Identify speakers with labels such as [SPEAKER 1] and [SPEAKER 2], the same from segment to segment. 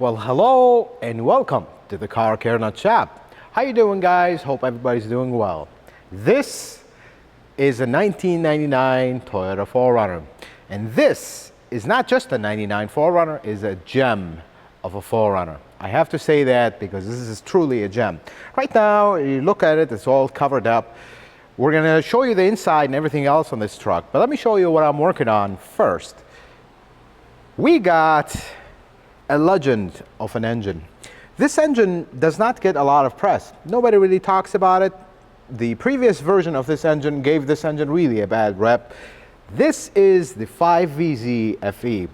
[SPEAKER 1] Well, hello and welcome to the Car Care Nut Shop. How you doing, guys? Hope everybody's doing well. This is a 1999 Toyota 4Runner. And this is not just a 99 4Runner, it's a gem of a 4Runner. I have to say that because this is truly a gem. Right now, you look at it, it's all covered up. We're gonna show you the inside and everything else on this truck, but let me show you what I'm working on first. We got a legend of an engine. This engine does not get a lot of press. Nobody really talks about it. The previous version of this engine gave this engine really a bad rep. This is the 5VZ FE,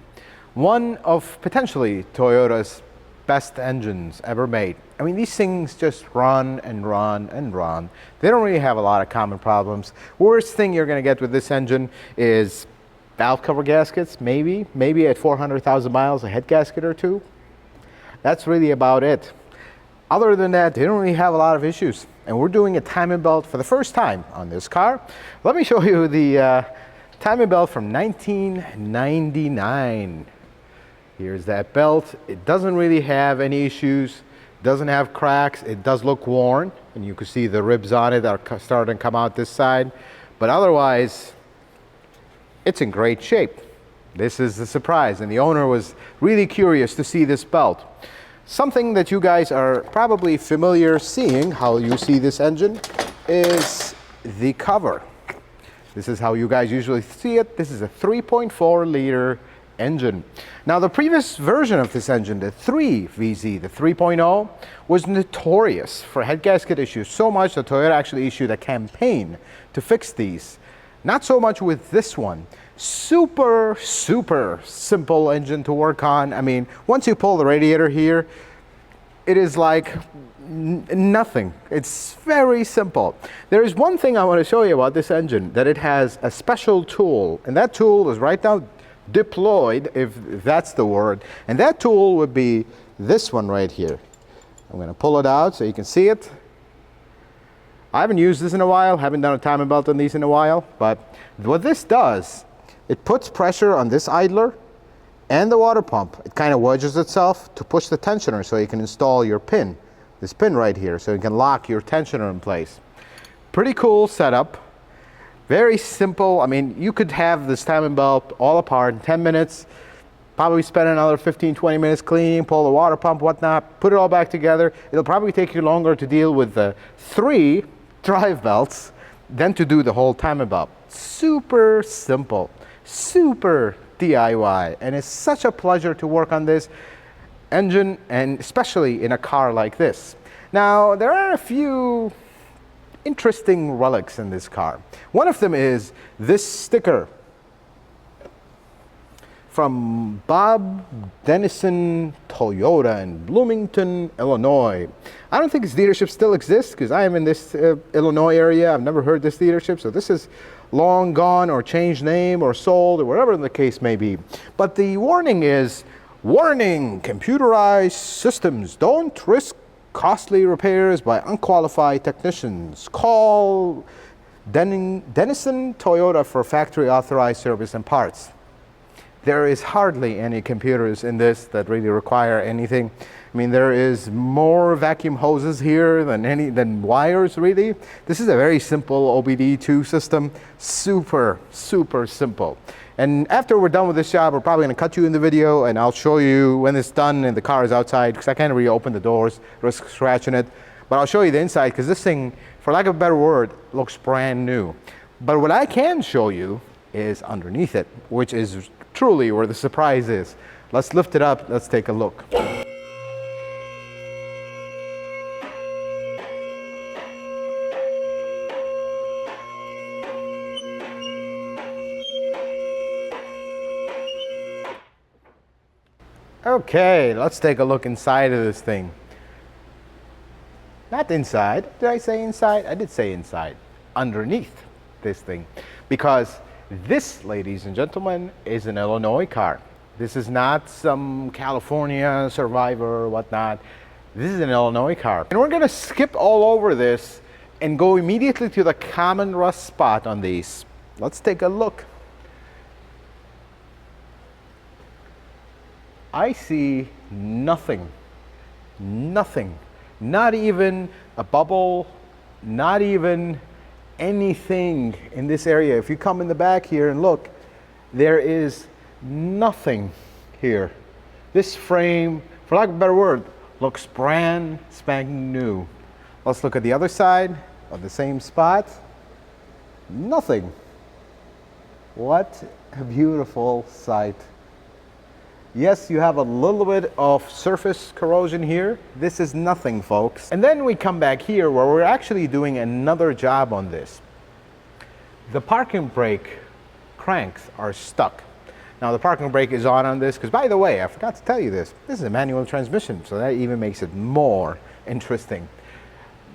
[SPEAKER 1] one of potentially Toyota's best engines ever made. I mean, these things just run and run and run. They don't really have a lot of common problems. Worst thing you're gonna get with this engine is valve cover gaskets, maybe at 400,000 miles, a head gasket or two. That's really about it. Other than that, they don't really have a lot of issues. And we're doing a timing belt for the first time on this car. Let me show you the timing belt from 1999. Here's that belt. It doesn't really have any issues, doesn't have cracks. It does look worn, and you can see the ribs on it are starting to come out this side. But otherwise, it's in great shape. This is the surprise, and the owner was really curious to see this belt. Something that you guys are probably familiar seeing, how you see this engine, is the cover. This is how you guys usually see it. This is a 3.4 liter engine. Now, the previous version of this engine, the 3VZ, the 3.0, was notorious for head gasket issues, so much that Toyota actually issued a campaign to fix these. Not so much with this one. Super simple engine to work on. I mean, once you pull the radiator here, it is like nothing. It's very simple. There is one thing I want to show you about this engine, that it has a special tool, and that tool is right now deployed, if that's the word, and that tool would be this one right here. I'm going to pull it out so you can see it. I haven't used this in a while, haven't done a timing belt on these in a while, but what this does, it puts pressure on this idler and the water pump. It kind of wedges itself to push the tensioner so you can install your pin, this pin right here, so you can lock your tensioner in place. Pretty cool setup, very simple. I mean, you could have this timing belt all apart in 10 minutes, probably spend another 15-20 minutes cleaning, pull the water pump, whatnot, put it all back together. It'll probably take you longer to deal with the 3 drive belts than to do the whole timing belt. Super simple, super DIY, and it's such a pleasure to work on this engine, and especially in a car like this. Now, there are a few interesting relics in this car. One of them is this sticker from Bob Dennison Toyota in Bloomington, Illinois. I don't think this dealership still exists because I am in this Illinois area. I've never heard this dealership, so this is long gone or changed name or sold or whatever the case may be. But the warning is, warning, computerized systems don't risk costly repairs by unqualified technicians. Call Dennison Toyota for factory authorized service and parts. There is hardly any computers in this that really require anything. I mean, there is more vacuum hoses here than wires, really. This is a very simple OBD2 system. Super simple. And after we're done with this job, we're probably gonna cut you in the video, and I'll show you when it's done and the car is outside, because I can't really open the doors, risk scratching it. But I'll show you the inside, because this thing, for lack of a better word, looks brand new. But what I can show you is underneath it, which is truly where the surprise is. Let's lift it up, let's take a look. Okay, let's take a look inside of this thing. Not inside, did I say inside? I did say inside. Underneath this thing. Because this, ladies and gentlemen, is an Illinois car. This is not some California Survivor or whatnot. This is an Illinois car. And we're gonna skip all over this and go immediately to the common rust spot on these. Let's take a look. I see nothing, nothing, not even a bubble, not even anything in this area. If you come in the back here and look, there is nothing here. This frame, for lack of a better word, looks brand spanking new. Let's look at the other side of the same spot. Nothing. What a beautiful sight. Yes, you have a little bit of surface corrosion here. This is nothing, folks. And then we come back here where we're actually doing another job on this. The parking brake cranks are stuck. Now the parking brake is on this, because by the way, I forgot to tell you this. This is a manual transmission, so that even makes it more interesting.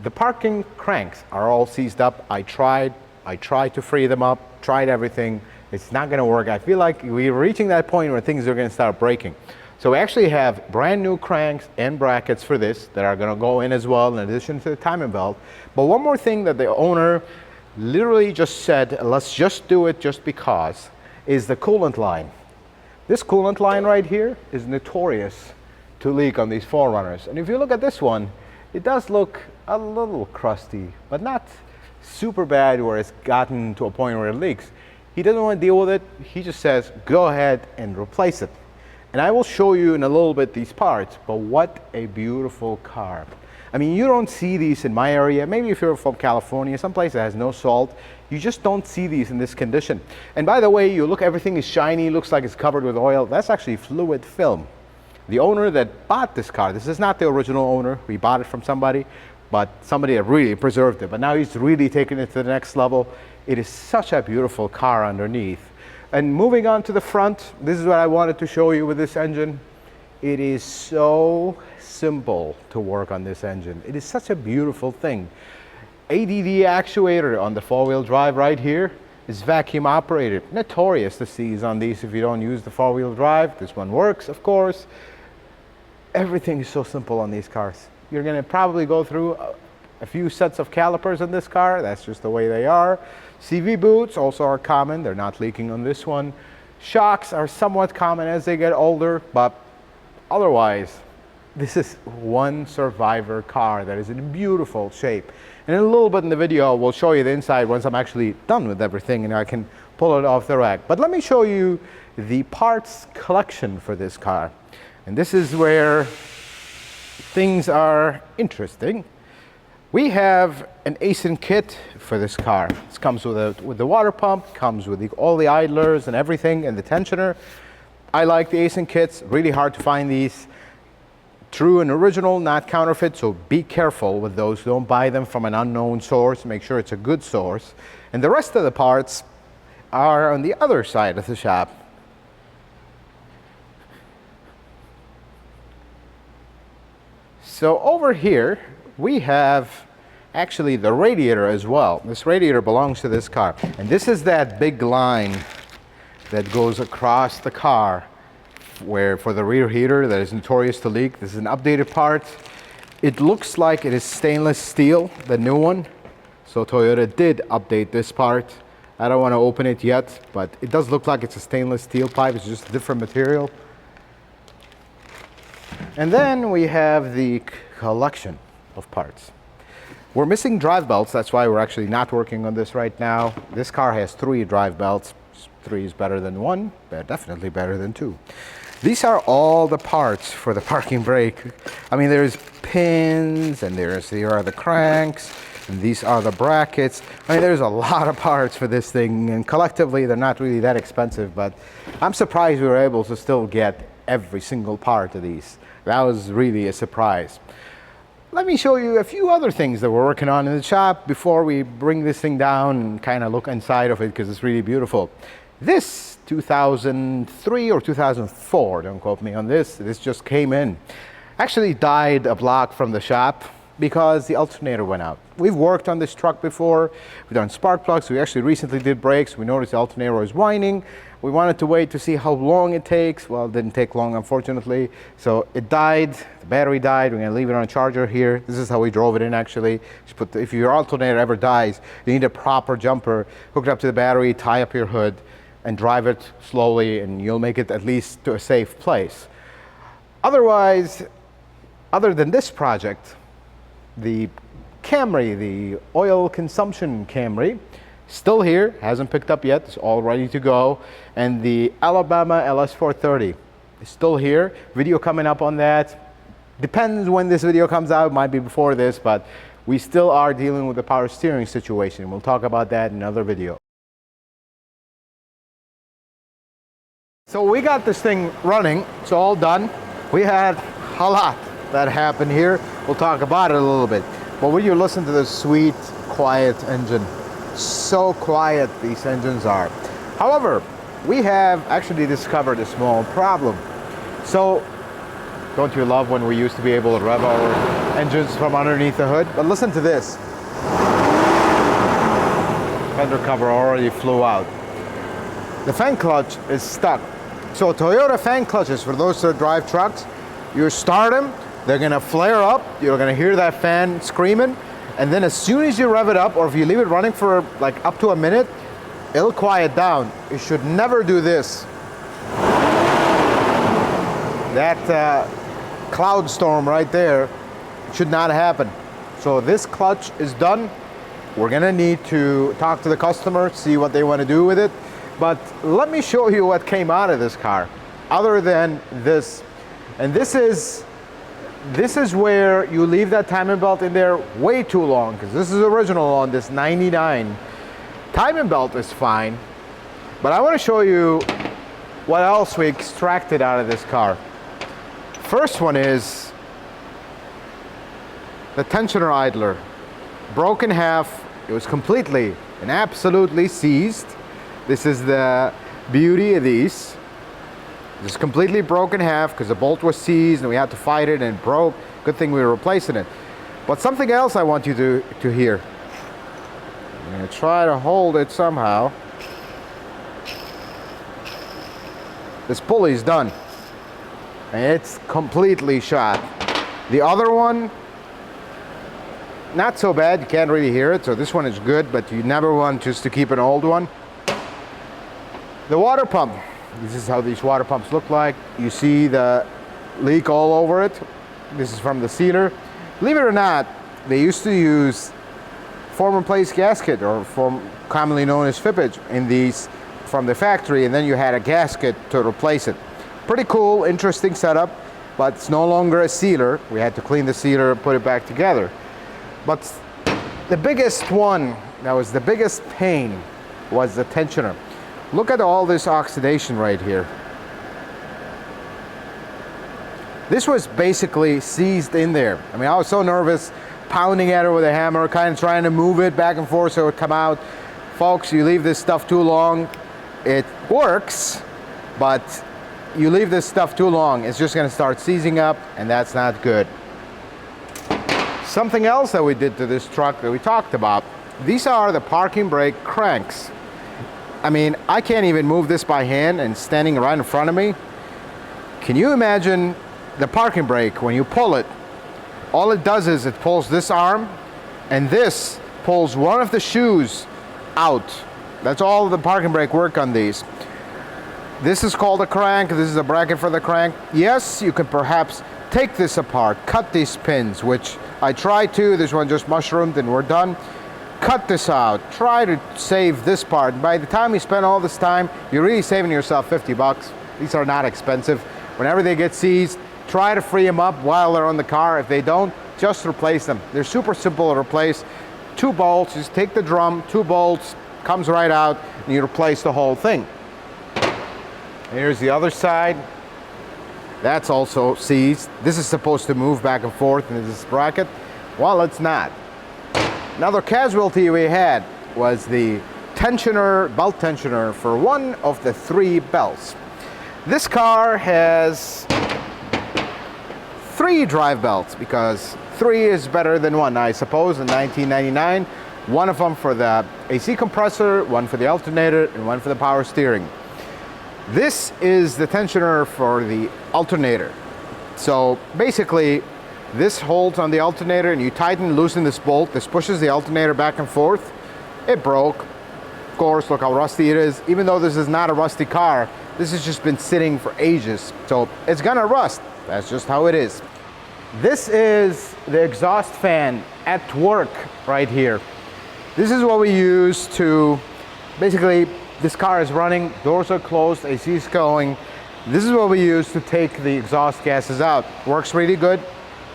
[SPEAKER 1] The parking cranks are all seized up. I tried to free them up, tried everything. It's not gonna work. I feel like we're reaching that point where things are gonna start breaking. So we actually have brand new cranks and brackets for this that are gonna go in as well, in addition to the timing belt. But one more thing that the owner literally just said, let's just do it just because, is the coolant line. This coolant line right here is notorious to leak on these 4Runners. And if you look at this one, it does look a little crusty, but not super bad where it's gotten to a point where it leaks. He doesn't want to deal with it. He just says, go ahead and replace it. And I will show you in a little bit these parts, but what a beautiful car. I mean, you don't see these in my area. Maybe if you're from California, someplace that has no salt, you just don't see these in this condition. And by the way, you look, everything is shiny, looks like it's covered with oil. That's actually fluid film. The owner that bought this car, this is not the original owner. We bought it from somebody, but somebody that really preserved it. But now he's really taken it to the next level. It is such a beautiful car underneath. And moving on to the front, this is what I wanted to show you with this engine. It is so simple to work on this engine. It is such a beautiful thing. ADD actuator on the four-wheel drive right here is vacuum operated. Notorious to seize on these if you don't use the four-wheel drive. This one works, of course. Everything is so simple on these cars. You're gonna probably go through a few sets of calipers in this car. That's just the way they are. CV boots also are common. They're not leaking on this one. Shocks are somewhat common as they get older, but otherwise, this is one survivor car that is in beautiful shape. And in a little bit in the video, we'll show you the inside once I'm actually done with everything and I can pull it off the rack. But let me show you the parts collection for this car. And this is where things are interesting. We have an ASIN kit for this car. This comes with the water pump, comes with all the idlers and everything, and the tensioner. I like the ASIN kits. Really hard to find these. True and original, not counterfeit, so be careful with those. Don't buy them from an unknown source. Make sure it's a good source. And the rest of the parts are on the other side of the shop. So over here, we have actually the radiator as well. This radiator belongs to this car. And this is that big line that goes across the car where for the rear heater that is notorious to leak. This is an updated part. It looks like it is stainless steel, the new one. So Toyota did update this part. I don't want to open it yet, but it does look like it's a stainless steel pipe. It's just a different material. And then we have the collection of parts. We're missing drive belts. That's why we're actually not working on this right now. This car has 3 drive belts. 3 is better than 1, but definitely better than 2. These are all the parts for the parking brake. I mean, there's pins, and here are the cranks, and these are the brackets. I mean, there's a lot of parts for this thing, and collectively, they're not really that expensive, but I'm surprised we were able to still get every single part of these. That was really a surprise. Let me show you a few other things that we're working on in the shop before we bring this thing down and kind of look inside of it, because it's really beautiful. This 2003 or 2004, don't quote me on this, this just came in. Actually died a block from the shop because the alternator went out. We've worked on this truck before. We've done spark plugs. We actually recently did brakes. We noticed the alternator was whining. We wanted to wait to see how long it takes. Well, it didn't take long, unfortunately. So it died, the battery died. We're gonna leave it on a charger here. This is how we drove it in, actually. Just put if your alternator ever dies, you need a proper jumper, hook it up to the battery, tie up your hood, and drive it slowly, and you'll make it at least to a safe place. Otherwise, other than this project, the Camry, the oil consumption Camry, still here, hasn't picked up yet, it's all ready to go. And the Alabama LS430 is still here. Video coming up on that. Depends when this video comes out, might be before this, but we still are dealing with the power steering situation. We'll talk about that in another video. So we got this thing running, it's all done. We had a lot that happened here. We'll talk about it a little bit. But when you listen to this sweet, quiet engine, so quiet these engines are. However, we have actually discovered a small problem. So, don't you love when we used to be able to rev our engines from underneath the hood? But listen to this. Fender cover already flew out. The fan clutch is stuck. So Toyota fan clutches, for those that drive trucks, you start them, they're gonna flare up, you're gonna hear that fan screaming, and then as soon as you rev it up, or if you leave it running for like up to a minute, it'll quiet down. You should never do this. That cloud storm right there should not happen. So this clutch is done. We're gonna need to talk to the customer, see what they want to do with it. But let me show you what came out of this car, other than this. And this is where you leave that timing belt in there way too long, because this is original on this 99. Timing belt is fine, but I want to show you what else we extracted out of this car. First one is the tensioner idler. Broke in half. It was completely and absolutely seized. This is the beauty of these. It's completely broken in half because the bolt was seized and we had to fight it and it broke. Good thing we were replacing it. But something else I want you to hear. I'm going to try to hold it somehow. This pulley's done. And it's completely shot. The other one, not so bad. You can't really hear it. So this one is good, but you never want just to keep an old one. The water pump. This is how these water pumps look like. You see the leak all over it. This is from the sealer. Believe it or not, they used to use form replace gasket, or commonly known as fippage, in these from the factory, and then you had a gasket to replace it. Pretty cool, interesting setup, but it's no longer a sealer. We had to clean the sealer and put it back together. But the biggest one, that was the biggest pain, was the tensioner. Look at all this oxidation right here. This was basically seized in there. I mean, I was so nervous, pounding at it with a hammer, kind of trying to move it back and forth so it would come out. Folks, you leave this stuff too long, it works, but you leave this stuff too long, it's just gonna start seizing up, and that's not good. Something else that we did to this truck that we talked about, these are the parking brake cranks. I mean, I can't even move this by hand and standing right in front of me. Can you imagine the parking brake when you pull it? All it does is it pulls this arm, and this pulls one of the shoes out. That's all the parking brake work on these. This is called a crank. This is a bracket for the crank. Yes, you can perhaps take this apart, cut these pins, which I tried to. This one just mushroomed and we're done. Cut this out, try to save this part. By the time you spend all this time, you're really saving yourself 50 bucks. These are not expensive. Whenever they get seized, try to free them up while they're on the car. If they don't, just replace them. They're super simple to replace. 2 bolts, just take the drum, 2 bolts, comes right out, and you replace the whole thing. Here's the other side. That's also seized. This is supposed to move back and forth in this bracket. Well, it's not. Another casualty we had was the tensioner, belt tensioner for one of the 3 belts. This car has 3 drive belts because 3 is better than 1, I suppose, in 1999. One of them for the AC compressor, one for the alternator, and one for the power steering. This is the tensioner for the alternator. So basically, this holds on the alternator and you tighten and loosen this bolt. This pushes the alternator back and forth. It broke. Of course, look how rusty it is. Even though this is not a rusty car, this has just been sitting for ages. So it's gonna rust. That's just how it is. This is the exhaust fan at work right here. This is what we use to, basically, this car is running, doors are closed, AC is going. This is what we use to take the exhaust gases out. Works really good.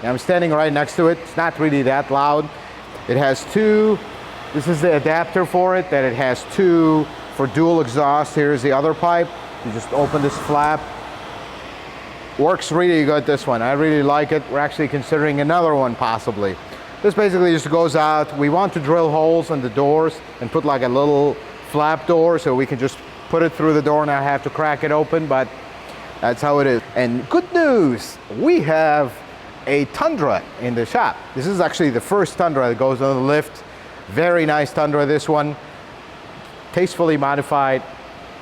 [SPEAKER 1] I'm standing right next to it. It's not really that loud. It has two, this is the adapter for it, that it has two for dual exhaust. Here's the other pipe. You just open this flap. Works really good, this one. I really like it. We're actually considering another one possibly. This basically just goes out. We want to drill holes in the doors and put like a little flap door so we can just put it through the door and not have to crack it open, but that's how it is. And good news, we have a Tundra in the shop. This is actually the first Tundra that goes on the lift. Very nice Tundra, this one. Tastefully modified.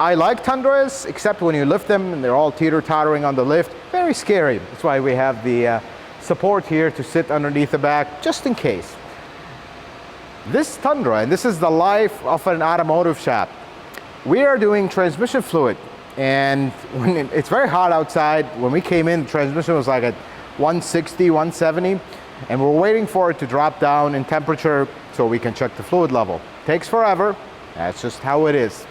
[SPEAKER 1] I like Tundras, except when you lift them and they're all teeter-tottering on the lift. Very scary. That's why we have the support here to sit underneath the back, just in case. This Tundra, and this is the life of an automotive shop. We are doing transmission fluid, and when it's very hot outside. When we came in, the transmission was like at 160, 170, and we're waiting for it to drop down in temperature so we can check the fluid level. Takes forever. That's just how it is.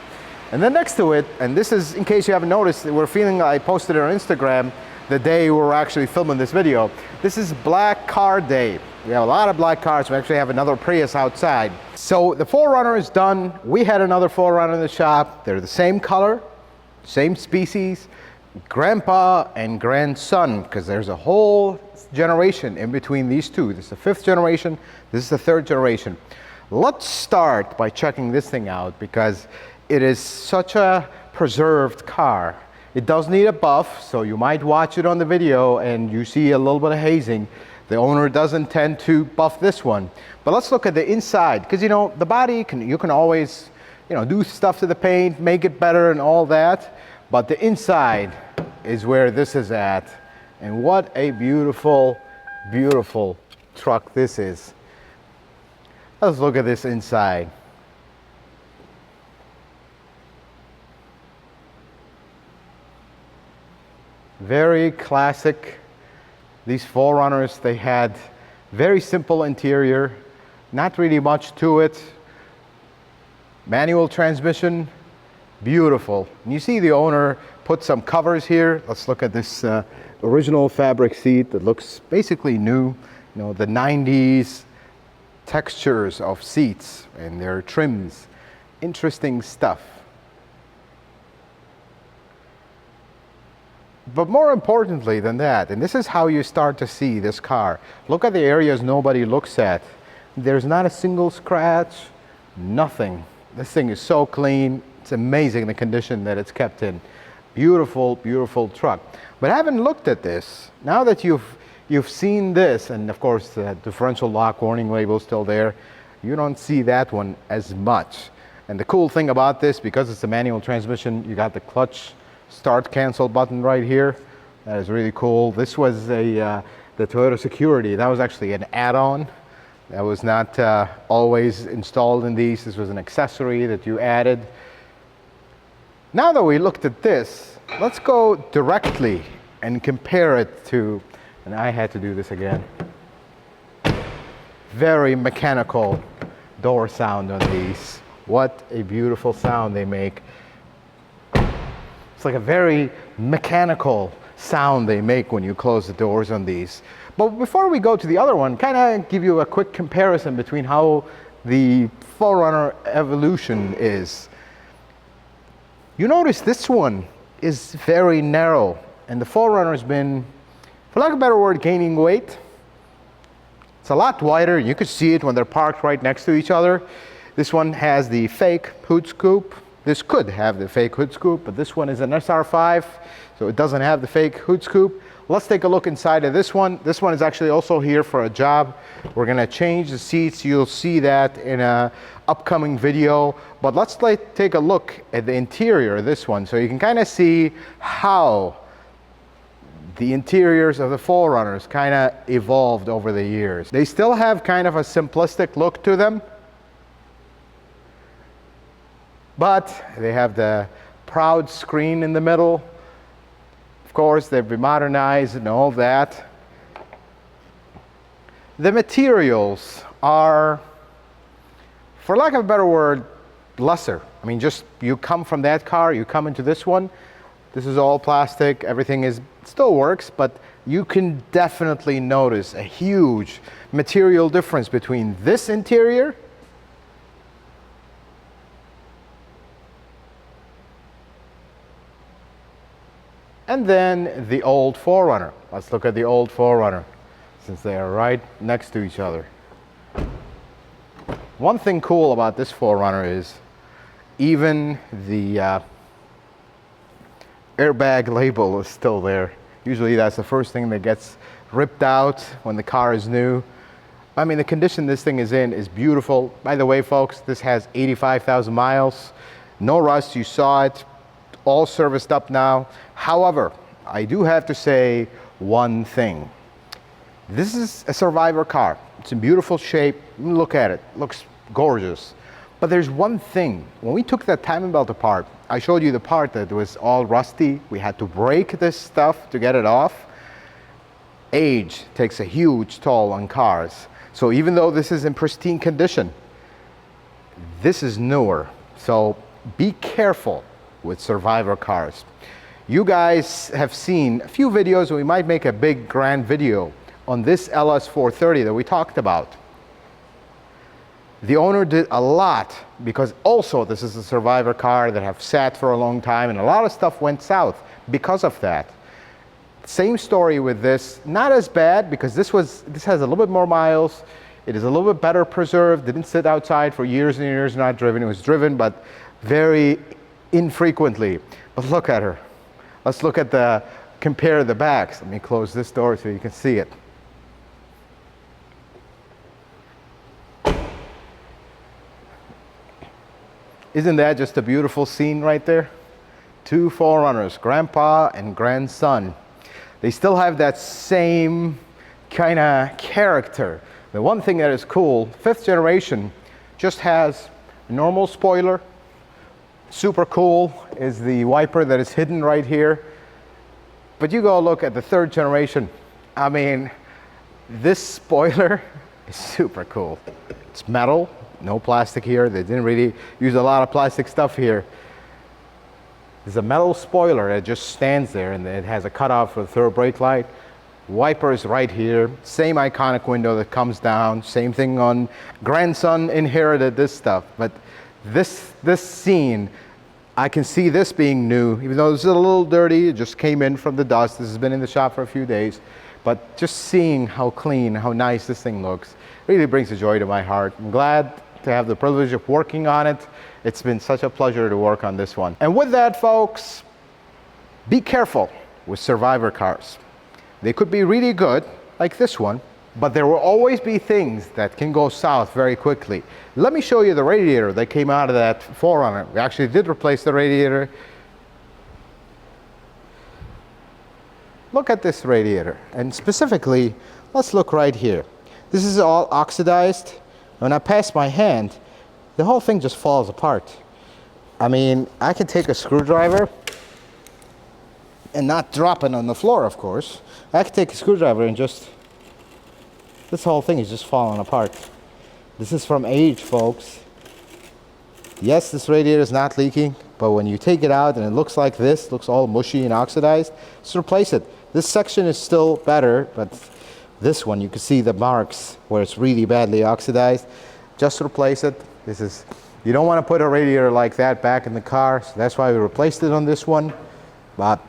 [SPEAKER 1] And then next to it, and this is in case you haven't noticed, we're feeling, I posted it on Instagram the day we were actually filming this video. This is Black Car Day. We have a lot of black cars. We actually have another Prius outside. So the 4Runner is done. We had another 4Runner in the shop. They're the same color, same species, grandpa and grandson, because there's a whole generation in between these two. This is the 5th generation. This is the 3rd generation. Let's start by checking this thing out because it is such a preserved car. It does need a buff, so you might watch it on the video and you see a little bit of hazing. The owner doesn't tend to buff this one. But let's look at the inside, because you know, the body, you can always, you know, do stuff to the paint, make it better and all that. But the inside is where this is at. And what a beautiful, beautiful truck this is. Let's look at this inside. Very classic. These 4Runners, they had very simple interior, not really much to it. Manual transmission, beautiful. And you see the owner put some covers here. Let's look at this original fabric seat that looks basically new. You know, the 90s textures of seats and their trims. Interesting stuff. But more importantly than that, and this is how you start to see this car. Look at the areas nobody looks at. There's not a single scratch, nothing. This thing is so clean. It's amazing the condition that it's kept in. Beautiful, beautiful truck. But having looked at this, now that you've seen this, and of course the differential lock warning label is still there, you don't see that one as much. And the cool thing about this, because it's a manual transmission, you got the clutch start cancel button right here. That is really cool. This was the Toyota Security. That was actually an add-on. That was not always installed in these. This was an accessory that you added. Now that we looked at this, let's go directly and compare it to, and I had to do this again, very mechanical door sound on these. What a beautiful sound they make. It's like a very mechanical sound they make when you close the doors on these. But before we go to the other one, kind of give you a quick comparison between how the 4Runner evolution is. You notice this one is very narrow, and the 4Runner has been, for lack of a better word, gaining weight. It's a lot wider. You could see it when they're parked right next to each other. This one has the fake hood scoop. This could have the fake hood scoop, but this one is an SR5, so it doesn't have the fake hood scoop. Let's take a look inside of this one. This one is actually also here for a job. We're gonna change the seats. You'll see that in a upcoming video, but let's take a look at the interior of this one so you can kind of see how the interiors of the 4Runners kind of evolved over the years. They still have kind of a simplistic look to them, but they have the proud screen in the middle, Of course, they've been modernized and all that. The materials are, for lack of a better word, lesser. I mean, just you come from that car, you come into this one, this is all plastic, everything is still works, but you can definitely notice a huge material difference between this interior and then the old 4Runner. Let's look at the old 4Runner, since they are right next to each other. One thing cool about this 4Runner is even the airbag label is still there. Usually that's the first thing that gets ripped out when the car is new. I mean, the condition this thing is in is beautiful. By the way, folks, this has 85,000 miles. No rust, you saw it. All serviced up now. However, I do have to say one thing. This is a survivor car. It's in beautiful shape. Look at it. Looks gorgeous. But there's one thing. When we took that timing belt apart, I showed you the part that was all rusty. We had to break this stuff to get it off. Age takes a huge toll on cars. So even though this is in pristine condition, this is newer. So be careful with survivor cars. You guys have seen a few videos, and we might make a big grand video on this LS430 that we talked about. The owner did a lot, because also this is a survivor car that have sat for a long time, and a lot of stuff went south because of that. Same story with this, not as bad, because this has a little bit more miles. It is a little bit better preserved, didn't sit outside for years and years, not driven. It was driven, but very infrequently. But look at her. Let's look at compare the backs. Let me close this door so you can see it. Isn't that just a beautiful scene right there? Two 4Runners, grandpa and grandson. They still have that same kind of character. The one thing that is cool, 5th generation just has a normal spoiler. Super cool is the wiper that is hidden right here. But you go look at the 3rd generation. I mean, this spoiler is super cool. It's metal. No plastic here. They didn't really use a lot of plastic stuff here. There's a metal spoiler that just stands there, and it has a cutoff for the 3rd brake light. Wipers right here. Same iconic window that comes down. Same thing on grandson inherited this stuff. But this scene, I can see this being new, even though this is a little dirty. It just came in from the dust. This has been in the shop for a few days. But just seeing how clean, how nice this thing looks, really brings a joy to my heart. I'm glad to have the privilege of working on it. It's been such a pleasure to work on this one. And with that, folks, be careful with survivor cars. They could be really good, like this one, but there will always be things that can go south very quickly. Let me show you the radiator that came out of that 4Runner. We actually did replace the radiator. Look at this radiator, and specifically, let's look right here. This is all oxidized. When I pass my hand, the whole thing just falls apart. I mean, I can take a screwdriver and not drop it on the floor, of course. I can take a screwdriver and just, this whole thing is just falling apart. This is from age, folks. Yes, this radiator is not leaking, but when you take it out and it looks like this, looks all mushy and oxidized, just replace it. This section is still better, but this one, you can see the marks where it's really badly oxidized. Just replace it. You don't want to put a radiator like that back in the car, so that's why we replaced it on this one. But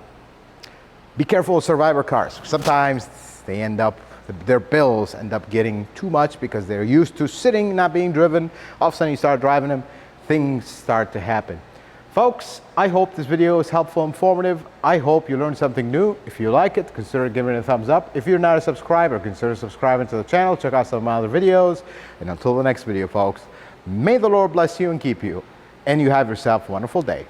[SPEAKER 1] be careful with survivor cars. Sometimes they end up, their bills end up getting too much because they're used to sitting, not being driven. All of a sudden you start driving them, things start to happen. Folks, I hope this video is helpful, informative. I hope you learned something new. If you like it, consider giving it a thumbs up. If you're not a subscriber, consider subscribing to the channel. Check out some of my other videos. And until the next video, folks, may the Lord bless you and keep you. And you have yourself a wonderful day.